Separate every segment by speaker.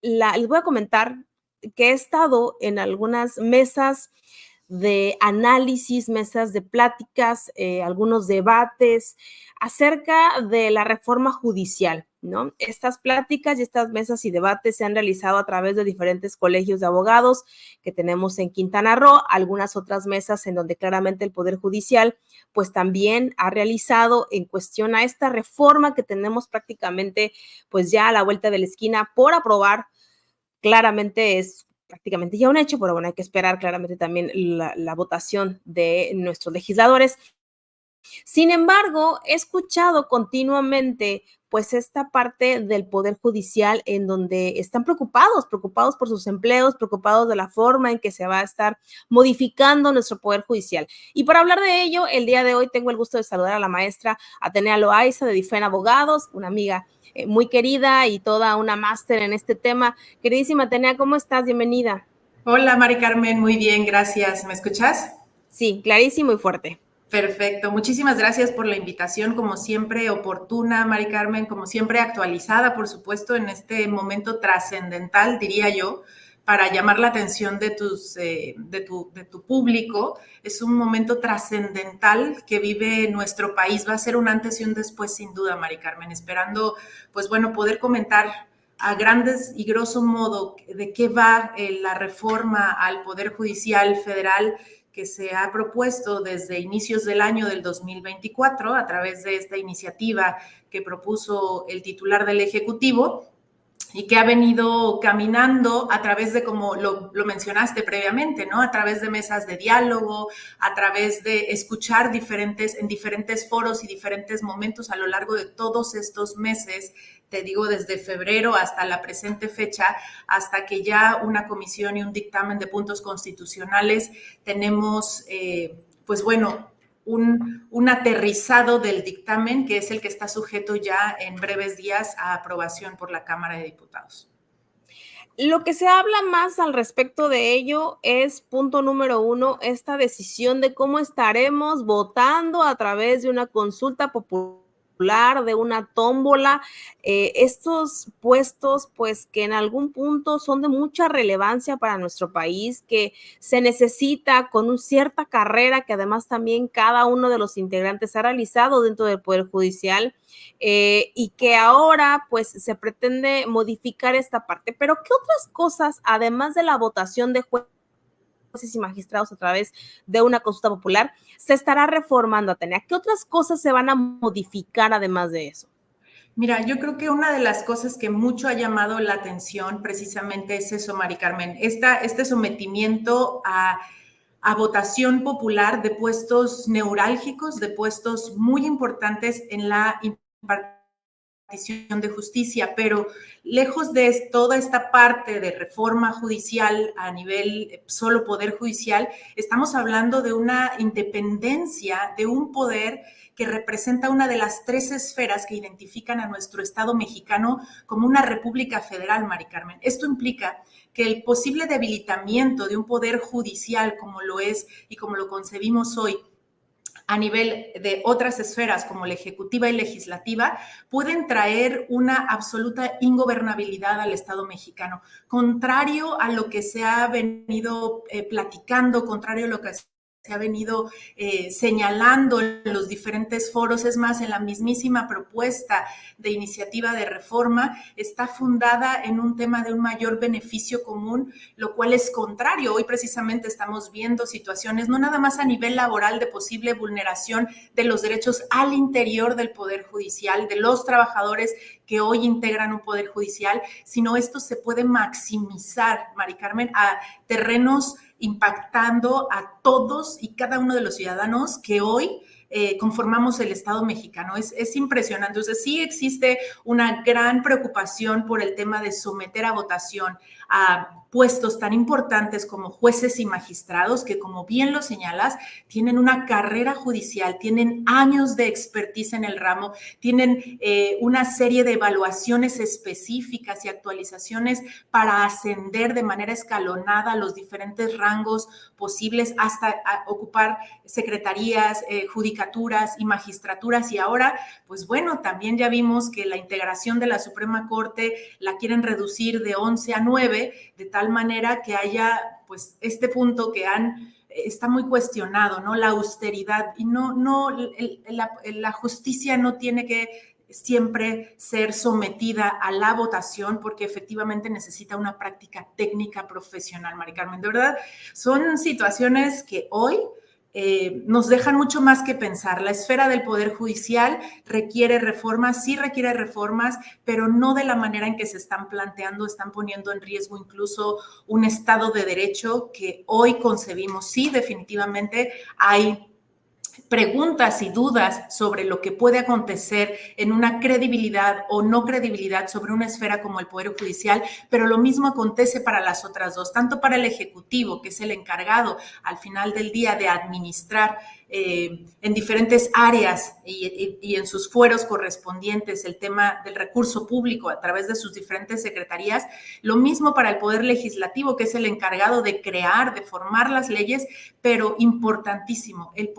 Speaker 1: les voy a comentar que he estado en algunas mesas de análisis, mesas de pláticas, algunos debates acerca de la reforma judicial, ¿no? Estas pláticas y estas mesas y debates se han realizado a través de diferentes colegios de abogados que tenemos en Quintana Roo, algunas otras mesas en donde claramente el Poder Judicial pues también ha realizado en cuestión a esta reforma que tenemos prácticamente pues ya a la vuelta de la esquina por aprobar. Claramente es prácticamente ya un hecho, pero bueno, hay que esperar claramente también la votación de nuestros legisladores. Sin embargo, he escuchado continuamente pues esta parte del Poder Judicial en donde están preocupados por sus empleos, preocupados de la forma en que se va a estar modificando nuestro Poder Judicial. Y para hablar de ello, el día de hoy tengo el gusto de saludar a la maestra Atenea Loaiza de Difen Abogados, una amiga muy querida y toda una máster en este tema. Queridísima Atenea, ¿cómo estás? Bienvenida.
Speaker 2: Hola, Mari Carmen, muy bien, gracias. ¿Me escuchas?
Speaker 1: Sí, clarísimo y fuerte.
Speaker 2: Perfecto, muchísimas gracias por la invitación, como siempre oportuna, Mari Carmen, como siempre actualizada, por supuesto, en este momento trascendental, diría yo, para llamar la atención de tu público. Es un momento trascendental que vive nuestro país, va a ser un antes y un después, sin duda, Mari Carmen, esperando, pues bueno, poder comentar a grandes y grosso modo de qué va la reforma al Poder Judicial Federal que se ha propuesto desde inicios del año del 2024 a través de esta iniciativa que propuso el titular del Ejecutivo y que ha venido caminando a través de, como lo mencionaste previamente, ¿no? A través de mesas de diálogo, a través de escuchar en diferentes foros y diferentes momentos a lo largo de todos estos meses, te digo, desde febrero hasta la presente fecha, hasta que ya una comisión y un dictamen de puntos constitucionales tenemos, pues bueno, un aterrizado del dictamen que es el que está sujeto ya en breves días a aprobación por la Cámara de Diputados.
Speaker 1: Lo que se habla más al respecto de ello es, punto número uno, esta decisión de cómo estaremos votando a través de una consulta popular, de una tómbola, estos puestos, pues que en algún punto son de mucha relevancia para nuestro país, que se necesita con una cierta carrera que además también cada uno de los integrantes ha realizado dentro del Poder Judicial. Y que ahora pues se pretende modificar esta parte. Pero ¿qué otras cosas, además de la votación de jueces y magistrados a través de una consulta popular, se estará reformando, Atenea? ¿Qué otras cosas se van a modificar además de eso?
Speaker 2: Mira, yo creo que una de las cosas que mucho ha llamado la atención precisamente es eso, Mari Carmen, este sometimiento a votación popular de puestos neurálgicos, de puestos muy importantes en la impartición de justicia, pero lejos de toda esta parte de reforma judicial a nivel solo poder judicial, estamos hablando de una independencia, de un poder que representa una de las tres esferas que identifican a nuestro Estado mexicano como una república federal, Mari Carmen. Esto implica que el posible debilitamiento de un poder judicial como lo es y como lo concebimos hoy a nivel de otras esferas como la ejecutiva y legislativa, pueden traer una absoluta ingobernabilidad al Estado mexicano, contrario a lo que se ha venido platicando, contrario a lo que se ha venido señalando en los diferentes foros. Es más, en la mismísima propuesta de iniciativa de reforma está fundada en un tema de un mayor beneficio común, lo cual es contrario. Hoy precisamente estamos viendo situaciones, no nada más a nivel laboral, de posible vulneración de los derechos al interior del Poder Judicial, de los trabajadores que hoy integran un Poder Judicial, sino esto se puede maximizar, Mari Carmen, a terrenos impactando a todos y cada uno de los ciudadanos que hoy conformamos el Estado mexicano. Es impresionante. Entonces, sí existe una gran preocupación por el tema de someter a votación a puestos tan importantes como jueces y magistrados, que como bien lo señalas, tienen una carrera judicial, tienen años de expertise en el ramo, tienen una serie de evaluaciones específicas y actualizaciones para ascender de manera escalonada los diferentes rangos posibles hasta ocupar secretarías, judicaturas judicaturas y magistraturas, y ahora, pues bueno, también ya vimos que la integración de la Suprema Corte la quieren reducir de 11 a 9, de tal manera que haya pues este punto que está muy cuestionado, ¿no? La austeridad, y la justicia no tiene que siempre ser sometida a la votación, porque efectivamente necesita una práctica técnica profesional, Mari Carmen. De verdad, son situaciones que hoy nos dejan mucho más que pensar. La esfera del Poder Judicial requiere reformas, sí requiere reformas, pero no de la manera en que se están planteando, están poniendo en riesgo incluso un Estado de Derecho que hoy concebimos. Sí, definitivamente hay preguntas y dudas sobre lo que puede acontecer en una credibilidad o no credibilidad sobre una esfera como el Poder Judicial, pero lo mismo acontece para las otras dos, tanto para el Ejecutivo, que es el encargado al final del día de administrar en diferentes áreas y en sus fueros correspondientes el tema del recurso público a través de sus diferentes secretarías, lo mismo para el Poder Legislativo, que es el encargado de crear, de formar las leyes, pero importantísimo, el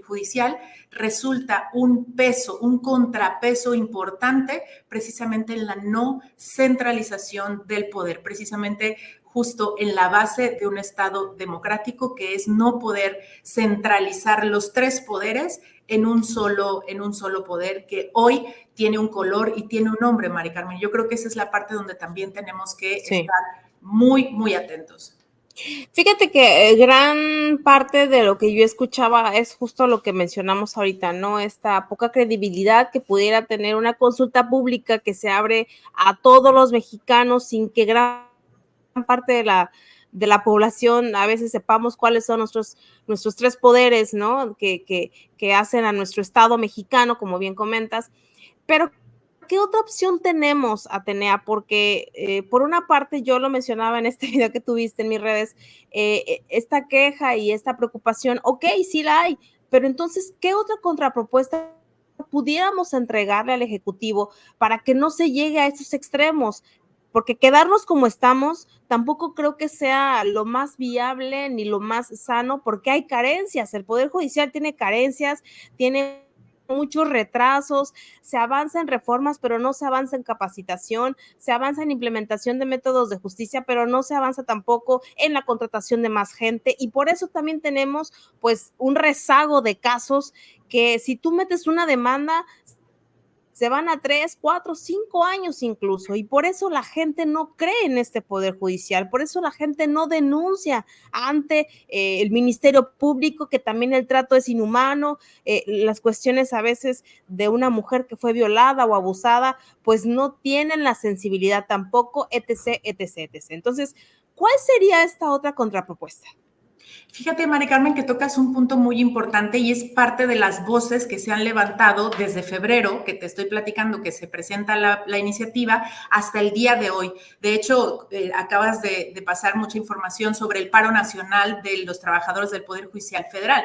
Speaker 2: Judicial resulta un peso, un contrapeso importante precisamente en la no centralización del poder, precisamente justo en la base de un Estado democrático, que es no poder centralizar los tres poderes en un solo poder que hoy tiene un color y tiene un nombre, Mari Carmen. Yo creo que esa es la parte donde también tenemos que estar muy, muy atentos.
Speaker 1: Fíjate que gran parte de lo que yo escuchaba es justo lo que mencionamos ahorita, ¿no? Esta poca credibilidad que pudiera tener una consulta pública que se abre a todos los mexicanos sin que gran parte de la población a veces sepamos cuáles son nuestros tres poderes, ¿no? Que hacen a nuestro Estado mexicano, como bien comentas. Pero ¿qué otra opción tenemos, Atenea? Porque por una parte, yo lo mencionaba en este video que tuviste en mis redes, esta queja y esta preocupación, ok, sí la hay, pero entonces, ¿qué otra contrapropuesta pudiéramos entregarle al Ejecutivo para que no se llegue a esos extremos? Porque quedarnos como estamos tampoco creo que sea lo más viable ni lo más sano, porque hay carencias. El Poder Judicial tiene carencias, tiene muchos retrasos, se avanza en reformas, pero no se avanza en capacitación, se avanza en implementación de métodos de justicia, pero no se avanza tampoco en la contratación de más gente, y por eso también tenemos pues un rezago de casos que si tú metes una demanda, se van a 3, 4, 5 años incluso, y por eso la gente no cree en este Poder Judicial, por eso la gente no denuncia ante el Ministerio Público, que también el trato es inhumano, las cuestiones a veces de una mujer que fue violada o abusada, pues no tienen la sensibilidad tampoco, etc, etc, etc. Entonces, ¿cuál sería esta otra contrapropuesta?
Speaker 2: Fíjate, Mari Carmen, que tocas un punto muy importante y es parte de las voces que se han levantado desde febrero, que te estoy platicando que se presenta la iniciativa, hasta el día de hoy. De hecho, acabas de pasar mucha información sobre el paro nacional de los trabajadores del Poder Judicial Federal.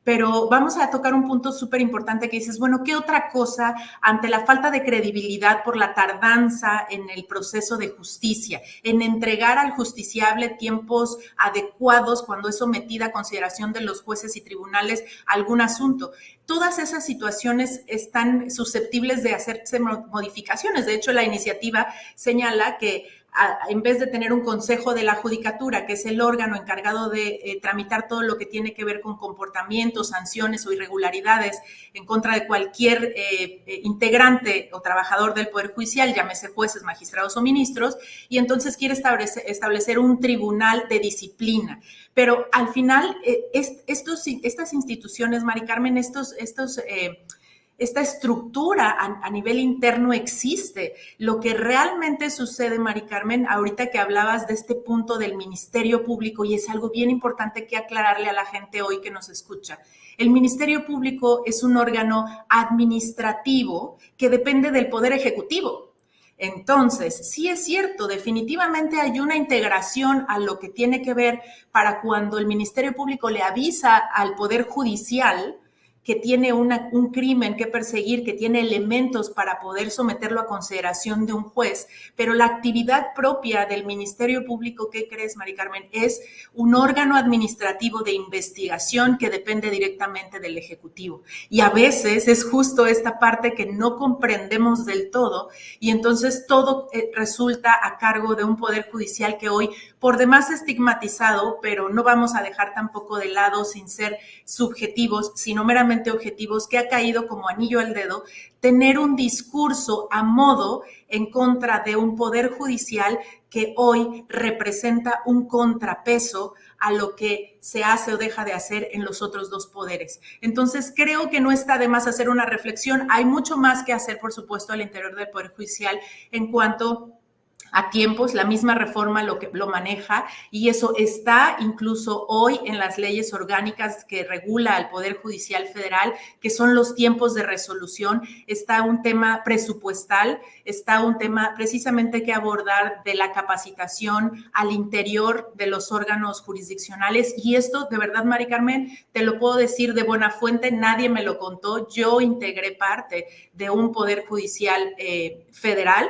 Speaker 2: Pero vamos a tocar un punto súper importante que dices, bueno, ¿qué otra cosa ante la falta de credibilidad por la tardanza en el proceso de justicia, en entregar al justiciable tiempos adecuados cuando es sometida a consideración de los jueces y tribunales algún asunto? Todas esas situaciones están susceptibles de hacerse modificaciones. De hecho, la iniciativa señala que en vez de tener un consejo de la judicatura, que es el órgano encargado de tramitar todo lo que tiene que ver con comportamientos, sanciones o irregularidades en contra de cualquier integrante o trabajador del Poder Judicial, llámese jueces, magistrados o ministros, y entonces quiere establecer un tribunal de disciplina. Pero al final, estas instituciones, Mari Carmen, esta estructura a nivel interno existe. Lo que realmente sucede, Mari Carmen, ahorita que hablabas de este punto del Ministerio Público, y es algo bien importante que aclararle a la gente hoy que nos escucha. El Ministerio Público es un órgano administrativo que depende del Poder Ejecutivo. Entonces, sí es cierto, definitivamente hay una integración a lo que tiene que ver para cuando el Ministerio Público le avisa al Poder Judicial que tiene un crimen que perseguir, que tiene elementos para poder someterlo a consideración de un juez, pero la actividad propia del Ministerio Público, ¿qué crees, Mari Carmen? Es un órgano administrativo de investigación que depende directamente del Ejecutivo. Y a veces es justo esta parte que no comprendemos del todo, y entonces todo resulta a cargo de un Poder Judicial que hoy, por demás estigmatizado, pero no vamos a dejar tampoco de lado sin ser subjetivos, sino meramente objetivos, que ha caído como anillo al dedo tener un discurso a modo en contra de un Poder Judicial que hoy representa un contrapeso a lo que se hace o deja de hacer en los otros dos poderes. Entonces, creo que no está de más hacer una reflexión. Hay mucho más que hacer, por supuesto, al interior del Poder Judicial en cuanto a tiempos. La misma reforma lo maneja, y eso está incluso hoy en las leyes orgánicas que regula al Poder Judicial Federal, que son los tiempos de resolución. Está un tema presupuestal, está un tema precisamente que abordar de la capacitación al interior de los órganos jurisdiccionales, y esto de verdad, Mari Carmen, te lo puedo decir de buena fuente, nadie me lo contó. Yo integré parte de un Poder Judicial federal,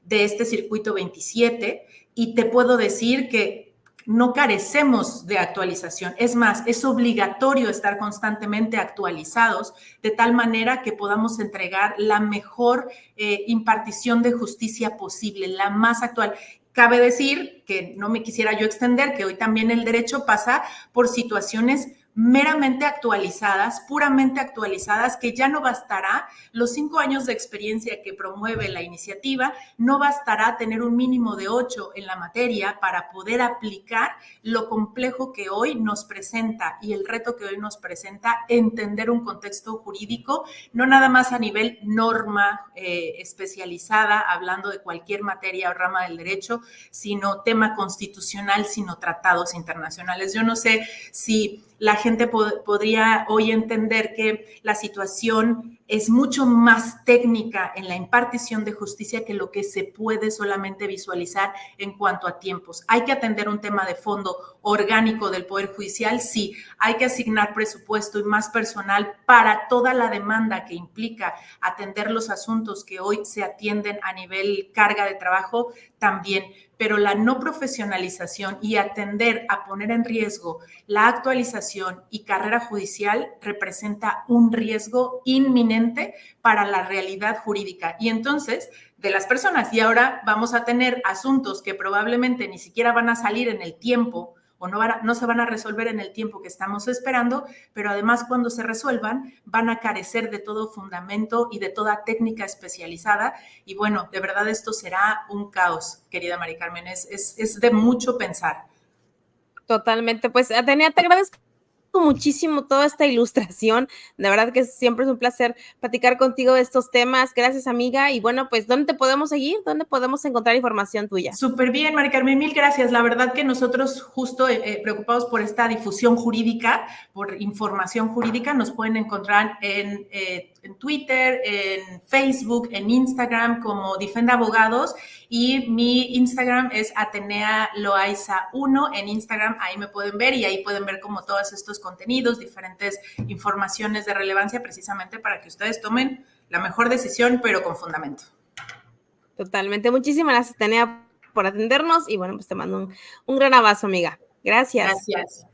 Speaker 2: de este circuito 27, y te puedo decir que no carecemos de actualización. Es más, es obligatorio estar constantemente actualizados de tal manera que podamos entregar la mejor impartición de justicia posible, la más actual. Cabe decir que no me quisiera yo extender, que hoy también el derecho pasa por situaciones meramente actualizadas, puramente actualizadas, que ya no bastará los 5 años de experiencia que promueve la iniciativa, no bastará tener un mínimo de 8 en la materia para poder aplicar lo complejo que hoy nos presenta y el reto que hoy nos presenta entender un contexto jurídico, no nada más a nivel norma especializada, hablando de cualquier materia o rama del derecho, sino tema constitucional, sino tratados internacionales. Yo no sé si la gente podría hoy entender que la situación es mucho más técnica en la impartición de justicia que lo que se puede solamente visualizar en cuanto a tiempos. Hay que atender un tema de fondo orgánico del Poder Judicial, sí. Hay que asignar presupuesto y más personal para toda la demanda que implica atender los asuntos que hoy se atienden a nivel carga de trabajo, también. Pero la no profesionalización y atender a poner en riesgo la actualización y carrera judicial representa un riesgo inminente para la realidad jurídica. Y entonces, de las personas, y ahora vamos a tener asuntos que probablemente ni siquiera van a salir en el tiempo o no se van a resolver en el tiempo que estamos esperando, pero además cuando se resuelvan van a carecer de todo fundamento y de toda técnica especializada. Y bueno, de verdad esto será un caos, querida Mari Carmen, es de mucho pensar.
Speaker 1: Totalmente, pues Atenea, te agradezco muchísimo toda esta ilustración, de verdad que siempre es un placer platicar contigo de estos temas. Gracias, amiga, y bueno, pues ¿dónde te podemos seguir? ¿Dónde podemos encontrar información tuya?
Speaker 2: Súper bien, Mari Carmen, mil gracias. La verdad que nosotros justo preocupados por esta difusión jurídica, por información jurídica, nos pueden encontrar en Twitter, en Facebook, en Instagram como Difenda Abogados, y mi Instagram es Atenea Loaiza 1 en Instagram. Ahí me pueden ver y ahí pueden ver como todos estos contenidos, diferentes informaciones de relevancia precisamente para que ustedes tomen la mejor decisión, pero con fundamento.
Speaker 1: Totalmente. Muchísimas gracias, Atenea, por atendernos y bueno, pues te mando un gran abrazo, amiga. Gracias.
Speaker 2: Gracias.